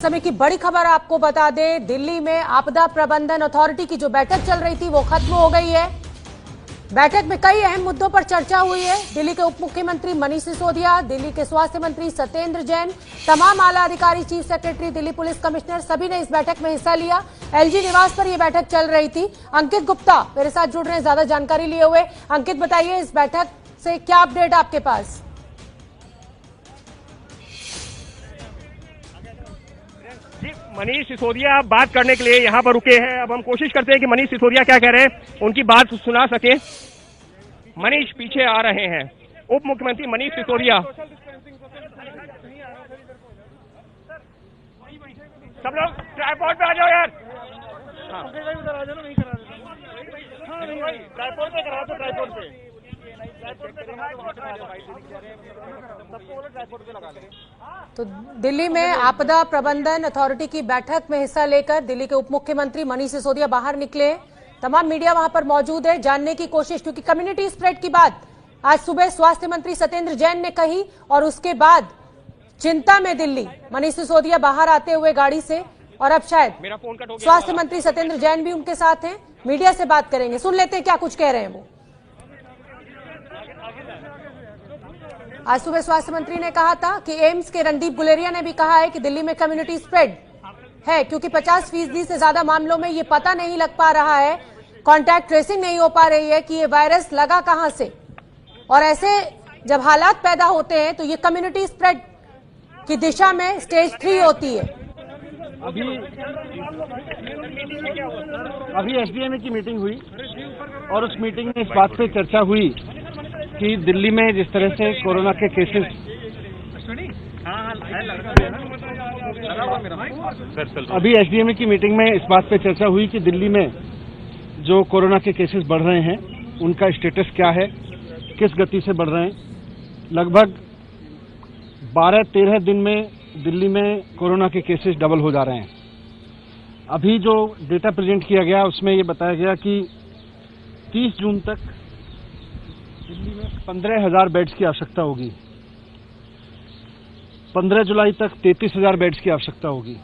समय की बड़ी खबर आपको बता दें, दिल्ली में आपदा प्रबंधन अथॉरिटी की जो बैठक चल रही थी वो खत्म हो गई है। बैठक में कई अहम मुद्दों पर चर्चा हुई है। दिल्ली के उप मुख्यमंत्री मनीष सिसोदिया, दिल्ली के स्वास्थ्य मंत्री सत्येंद्र जैन, तमाम आला अधिकारी, chief secretary, Delhi police commissioner, सभी ने इस बैठक में हिस्सा लिया। एलजी निवास पर यह बैठक चल रही थी। अंकित गुप्ता मेरे साथ जुड़ रहे हैं ज्यादा जानकारी लिए हुए। अंकित, बताइए इस बैठक से क्या अपडेट आपके पास? जी, मनीष सिसोदिया बात करने के लिए यहाँ पर रुके हैं। अब हम कोशिश करते हैं कि मनीष सिसोदिया क्या कह रहे हैं उनकी बात सुना सके। मनीष पीछे आ रहे हैं। उप मुख्यमंत्री मनीष सिसोदिया, सब लोग ट्राइपॉड पे आ जाओ यार। ट्राइपॉड पे करा दो, ट्राइपॉड पे। तो दिल्ली में आपदा प्रबंधन अथॉरिटी की बैठक में हिस्सा लेकर दिल्ली के उप मुख्यमंत्री मनीष सिसोदिया बाहर निकले। तमाम मीडिया वहां पर मौजूद है, जानने की कोशिश, क्योंकि कम्युनिटी स्प्रेड की बात आज सुबह स्वास्थ्य मंत्री सत्येंद्र जैन ने कही और उसके बाद चिंता में दिल्ली मनीष सिसोदिया बाहर आते हुए गाड़ी से, और अब शायद स्वास्थ्य मंत्री सत्येंद्र जैन भी उनके साथ हैं। मीडिया से बात करेंगे, सुन लेते हैं क्या कुछ कह रहे हैं वो। आज सुबह स्वास्थ्य मंत्री ने कहा था कि एम्स के रणदीप गुलेरिया ने भी कहा है कि दिल्ली में कम्युनिटी स्प्रेड है, क्योंकि 50% से ज्यादा मामलों में ये पता नहीं लग पा रहा है, कांटेक्ट ट्रेसिंग नहीं हो पा रही है कि ये वायरस लगा कहां से, और ऐसे जब हालात पैदा होते हैं तो ये कम्युनिटी स्प्रेड की दिशा में स्टेज 3 होती है। अभी एसडीएमए की मीटिंग हुई और उस मीटिंग में इस बात पे चर्चा हुई कि दिल्ली में जिस तरह से कोरोना के केसेस अभी एसडीएमए की मीटिंग में इस बात पे चर्चा हुई कि दिल्ली में जो कोरोना के केसेस बढ़ रहे हैं उनका स्टेटस क्या है, किस गति से बढ़ रहे हैं। लगभग 12-13 दिन में दिल्ली में कोरोना के केसेस डबल हो जा रहे हैं। अभी जो डेटा प्रेजेंट किया गया उसमें ये बताया गया कि 30 जून तक दिल्ली में 15,000 बेड्स की आवश्यकता होगी, 15 जुलाई तक 33,000 बेड्स की आवश्यकता होगी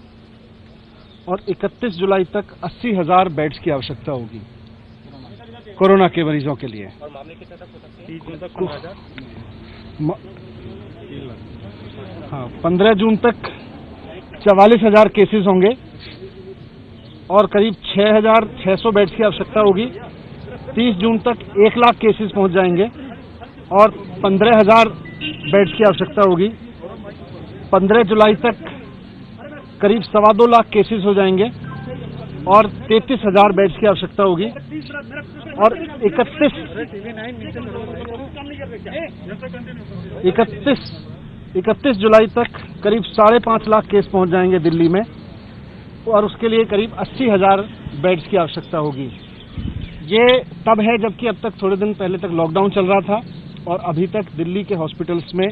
और 31 जुलाई तक 80,000 बेड्स की आवश्यकता होगी कोरोना के मरीजों के लिए। और मामले कितने तक हो सकते हैं? 15 जून तक 44,000 केसेस होंगे और करीब 6,600 बेड्स की आवश्यकता होगी। 30 जून तक 1 लाख केसेस पहुंच जाएंगे और 15,000 बेड्स की आवश्यकता होगी। 15 जुलाई तक करीब 2.25 लाख केसेस हो जाएंगे और 33,000 बेड्स की आवश्यकता होगी और 31 जुलाई तक करीब 5.5 लाख केस पहुंच जाएंगे दिल्ली में और उसके लिए करीब 80,000 बेड्स की आवश्यकता होगी। ये तब है जबकि अब तक थोड़े दिन पहले तक लॉकडाउन चल रहा था और अभी तक दिल्ली के हॉस्पिटल्स में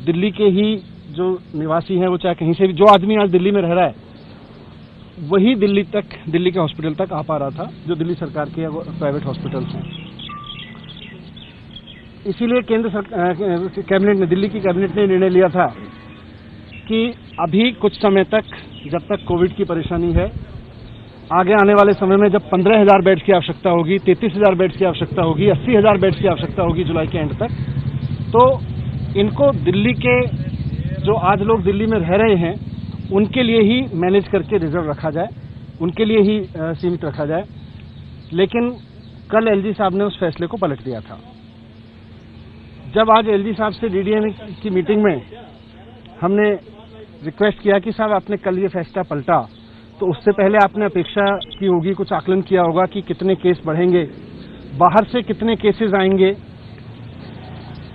दिल्ली के ही जो निवासी हैं, वो चाहे कहीं से भी, जो आदमी आज दिल्ली में रह रहा है वही दिल्ली के हॉस्पिटल तक आ पा रहा था, जो दिल्ली सरकार के प्राइवेट हॉस्पिटल्स हैं। इसीलिए दिल्ली की कैबिनेट ने निर्णय लिया था कि अभी कुछ समय तक, जब तक कोविड की परेशानी है, आगे आने वाले समय में जब 15,000 बेड्स की आवश्यकता होगी, 33,000 बेड्स की आवश्यकता होगी, 80,000 बेड्स की आवश्यकता होगी जुलाई के एंड तक, तो इनको दिल्ली के जो आज लोग दिल्ली में रह रहे हैं उनके लिए ही मैनेज करके रिजर्व रखा जाए, उनके लिए ही सीमित रखा जाए। लेकिन कल एलजी साहब ने उस फैसले को पलट दिया था। जब आज एलजी साहब से डीडीएम की मीटिंग में हमने रिक्वेस्ट किया कि साहब आपने कल ये फैसला पलटा, तो उससे पहले आपने अपेक्षा की होगी, कुछ आकलन किया होगा कि कितने केस बढ़ेंगे, बाहर से कितने केसेस आएंगे,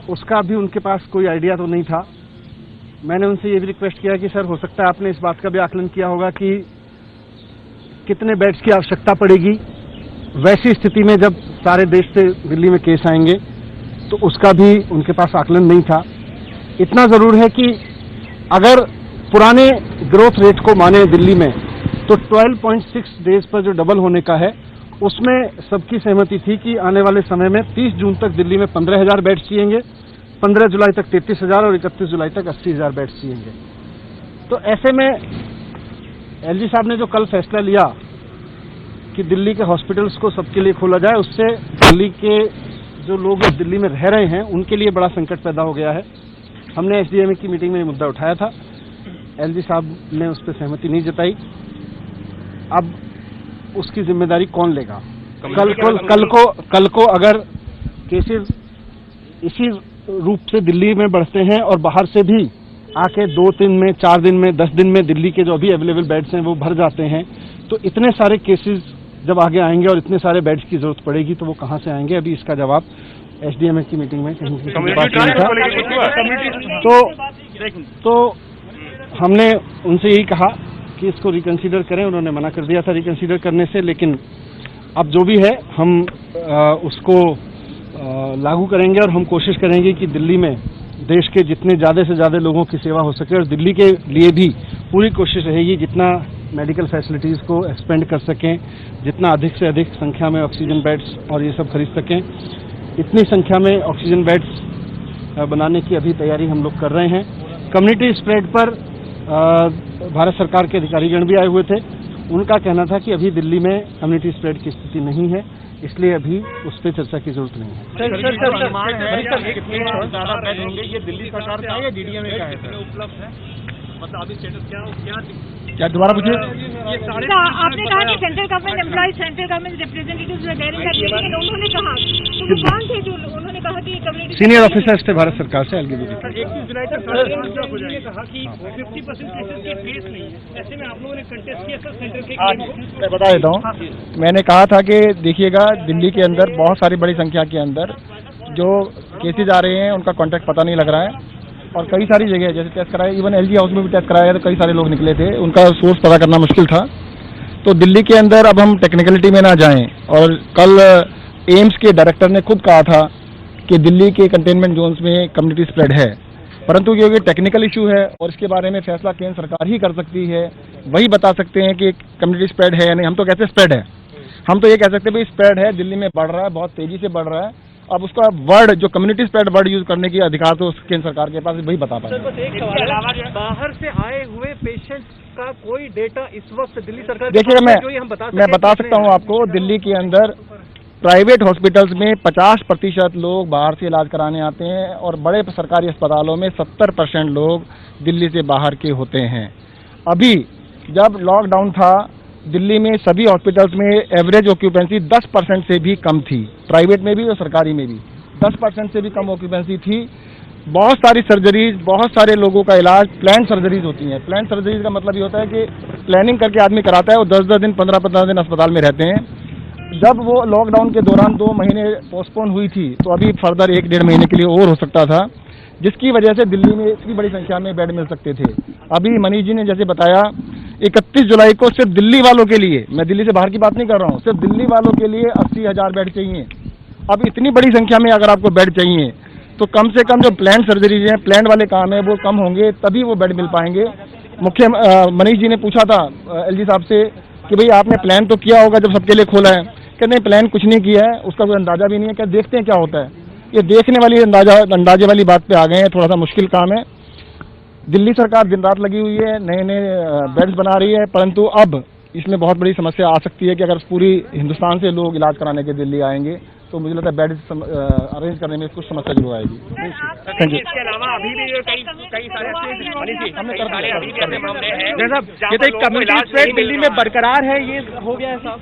उसका भी उनके पास कोई आइडिया तो नहीं था। मैंने उनसे ये भी रिक्वेस्ट किया कि सर, हो सकता है आपने इस बात का भी आकलन किया होगा कि कितने बेड्स की आवश्यकता पड़ेगी वैसी स्थिति में जब सारे देश से दिल्ली में केस आएंगे, तो उसका भी उनके पास आकलन नहीं था। इतना जरूर है कि अगर पुराने ग्रोथ रेट को माने दिल्ली में, तो 12.6 डेज पर जो डबल होने का है उसमें सबकी सहमति थी कि आने वाले समय में 30 जून तक दिल्ली में 15,000 बेड्स चाहिए, 15 जुलाई तक 33,000 और 31 जुलाई तक 80,000 बेड्स चाहिए। तो ऐसे में एलजी साहब ने जो कल फैसला लिया कि दिल्ली के हॉस्पिटल्स को सबके लिए खोला जाए, उससे दिल्ली के जो लोग दिल्ली में रह रहे हैं उनके लिए बड़ा संकट पैदा हो गया है। हमने एसडीएमए की मीटिंग में ये मुद्दा उठाया था, एलजी साहब ने उस पर सहमति नहीं जताई। अब उसकी जिम्मेदारी कौन लेगा? कल को अगर केसेस इसी रूप से दिल्ली में बढ़ते हैं और बाहर से भी आके 2 दिन में, 4 दिन में, 10 दिन में दिल्ली के जो अभी अवेलेबल बेड्स हैं वो भर जाते हैं, तो इतने सारे केसेस जब आगे आएंगे और इतने सारे बेड्स की जरूरत पड़ेगी तो वो कहां से आएंगे? अभी इसका जवाब एसडीएमए की मीटिंग में कहीं बात नहीं था। तो हमने उनसे यही कहा कि इसको रिकंसीडर करें। उन्होंने मना कर दिया था रिकंसीडर करने से, लेकिन अब जो भी है हम उसको लागू करेंगे और हम कोशिश करेंगे कि दिल्ली में देश के जितने ज़्यादा से ज़्यादा लोगों की सेवा हो सके, और दिल्ली के लिए भी पूरी कोशिश रहेगी जितना मेडिकल फैसिलिटीज़ को एक्सपेंड कर सकें, जितना अधिक से अधिक संख्या में ऑक्सीजन बेड्स और ये सब खरीद सकें। इतनी संख्या में ऑक्सीजन बेड्स बनाने की अभी तैयारी हम लोग कर रहे हैं। कम्युनिटी स्प्रेड पर भारत सरकार के अधिकारीगण भी आए हुए थे। उनका कहना था कि अभी दिल्ली में कम्युनिटी स्प्रेड की स्थिति नहीं है, इसलिए अभी उस पर चर्चा की जरूरत नहीं है। ये दिल्ली सरकार का है या डीडीएमए का है? उपलब्ध है, मतलब अभी स्टेटस क्या दोबारा पूछिए। आपने कहा कि central government employees, central government representatives were there in that meeting, and उन्होंने कहा, तो वो कौन थे जो उन्होंने कहा कि कम्युनिटी सीनियर ऑफिसर्स थे भारत सरकार से। एलजीबी 31 जुलाई तक कहा कि 50% केसेस के केस नहीं है, ऐसे में आप लोगों ने कंटेस्ट किया सर सेंटर के। मैं बता देता हूँ, मैंने कहा था कि देखिएगा दिल्ली के अंदर बहुत सारी बड़ी संख्या के अंदर जो केसेज आ रहे हैं उनका कॉन्टैक्ट पता नहीं लग रहा है, और कई सारी जगह जैसे टेस्ट कराया, इवन एलजी हाउस में भी टेस्ट कराया तो कई सारे लोग निकले थे, उनका सोर्स पता करना मुश्किल था। तो दिल्ली के अंदर अब हम टेक्निकलिटी में ना जाएं, और कल एम्स के डायरेक्टर ने खुद कहा था कि दिल्ली के कंटेनमेंट जोन्स में कम्युनिटी स्प्रेड है, परंतु क्योंकि टेक्निकल इशू है और इसके बारे में फैसला केंद्र सरकार ही कर सकती है, वही बता सकते हैं कि कम्युनिटी स्प्रेड है या नहीं। हम तो कहते स्प्रेड है, हम तो ये कह सकते हैं भाई स्प्रेड है, दिल्ली में बढ़ रहा है, बहुत तेजी से बढ़ रहा है। अब उसका वर्ड जो कम्युनिटी स्प्रेड वर्ड यूज करने की अधिकार तो केंद्र सरकार के पास वही बता पाएगा। बाहर से आए हुए पेशेंट्स का कोई डेटा इस वक्त दिल्ली सरकार, देखिए मैं बता सकता हूँ आपको, दिल्ली के अंदर प्राइवेट हॉस्पिटल्स में 50% लोग बाहर से इलाज कराने आते हैं, और बड़े सरकारी अस्पतालों में 70% लोग दिल्ली से बाहर के होते हैं। अभी जब लॉकडाउन था दिल्ली में सभी हॉस्पिटल्स में एवरेज ऑक्यूपेंसी 10% से भी कम थी, प्राइवेट में भी और सरकारी में भी 10% से भी कम ऑक्यूपेंसी थी। बहुत सारी सर्जरीज, बहुत सारे लोगों का इलाज प्लान सर्जरीज होती हैं। प्लान सर्जरीज का मतलब ये होता है कि प्लानिंग करके आदमी कराता है और 10-10 दिन, 15-15 दिन अस्पताल में रहते हैं। जब वो लॉकडाउन के दौरान 2 महीने पोस्टपोन हुई थी, तो अभी फर्दर 1-1.5 महीने के लिए और हो सकता था, जिसकी वजह से दिल्ली में इतनी बड़ी संख्या में बेड मिल सकते थे। अभी मनीष जी ने जैसे बताया 31 जुलाई को सिर्फ दिल्ली वालों के लिए, मैं दिल्ली से बाहर की बात नहीं कर रहा हूँ, सिर्फ दिल्ली वालों के लिए 80,000 बेड चाहिए। अब इतनी बड़ी संख्या में अगर आपको बेड चाहिए तो कम से कम जो प्लान सर्जरीज हैं, प्लान वाले काम है, वो कम होंगे, तभी वो बेड मिल पाएंगे। मनीष जी ने पूछा था एलजी साहब से कि भाई आपने प्लान तो किया होगा जब सबके लिए खोला है, कि नहीं प्लान कुछ नहीं किया है, उसका कोई अंदाजा भी नहीं है, क्या देखते हैं क्या होता है। ये देखने वाली अंदाजे वाली बात पे आ गए हैं, थोड़ा सा मुश्किल काम है। दिल्ली सरकार दिन रात लगी हुई है, नए नए बेड्स बना रही है, परंतु अब इसमें बहुत बड़ी समस्या आ सकती है कि अगर पूरी हिंदुस्तान से लोग इलाज कराने के दिल्ली आएंगे तो मुझे लगता है बेड अरेंज करने में कुछ समस्या जरूर आएगी। Thank you. इसके अलावा अभी भी कई सारे मामले हैं। ये तो एक कम्युनिटी स्प्रेड दिल्ली में बरकरार है, ये हो गया है साहब।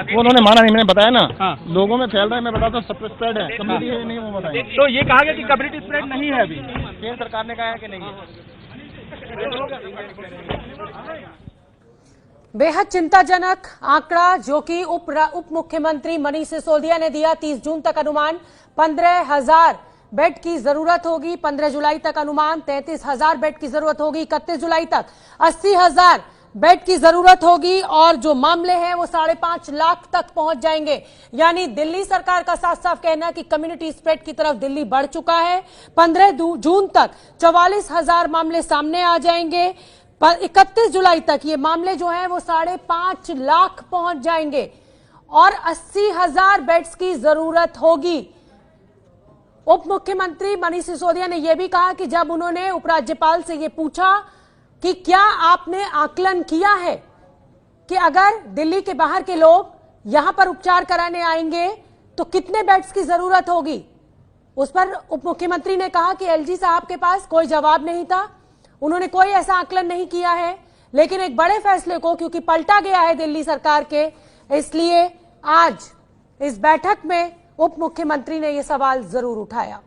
वो उन्होंने माना नहीं, मैंने बताया ना, लोगों में फैल रहा है, मैं बताता हूँ सब स्प्रेड है, कम्युनिटी है नहीं, वो बताया। तो ये कहा गया कि कम्युनिटी स्प्रेड नहीं है, अभी केंद्र सरकार ने कहा है कि नहीं है। बेहद चिंताजनक आंकड़ा जो कि उप मुख्यमंत्री मनीष सिसोदिया ने दिया। 30 जून तक अनुमान 15,000 बेड की जरूरत होगी, 15 जुलाई तक अनुमान 33,000 बेड की जरूरत होगी, 31 जुलाई तक 80,000 बेड की जरूरत होगी, और जो मामले हैं वो 5.5 लाख तक पहुंच जाएंगे। यानी दिल्ली सरकार का साफ साफ कहना है कि कम्युनिटी स्प्रेड की तरफ दिल्ली बढ़ चुका है। 15 जून तक 44,000 मामले सामने आ जाएंगे, 31 जुलाई तक ये मामले जो हैं वो 5.5 लाख पहुंच जाएंगे, और 80,000 बेड्स की जरूरत होगी। उप मुख्यमंत्री मनीष सिसोदिया ने यह भी कहा कि जब उन्होंने उपराज्यपाल से ये पूछा कि क्या आपने आकलन किया है कि अगर दिल्ली के बाहर के लोग यहां पर उपचार कराने आएंगे तो कितने बेड्स की जरूरत होगी। उस पर उप मुख्यमंत्री ने कहा कि एलजी साहब के पास कोई जवाब नहीं था, उन्होंने कोई ऐसा आकलन नहीं किया है, लेकिन एक बड़े फैसले को क्योंकि पलटा गया है दिल्ली सरकार के, इसलिए आज इस बैठक में उप मुख्यमंत्री ने यह सवाल जरूर उठाया।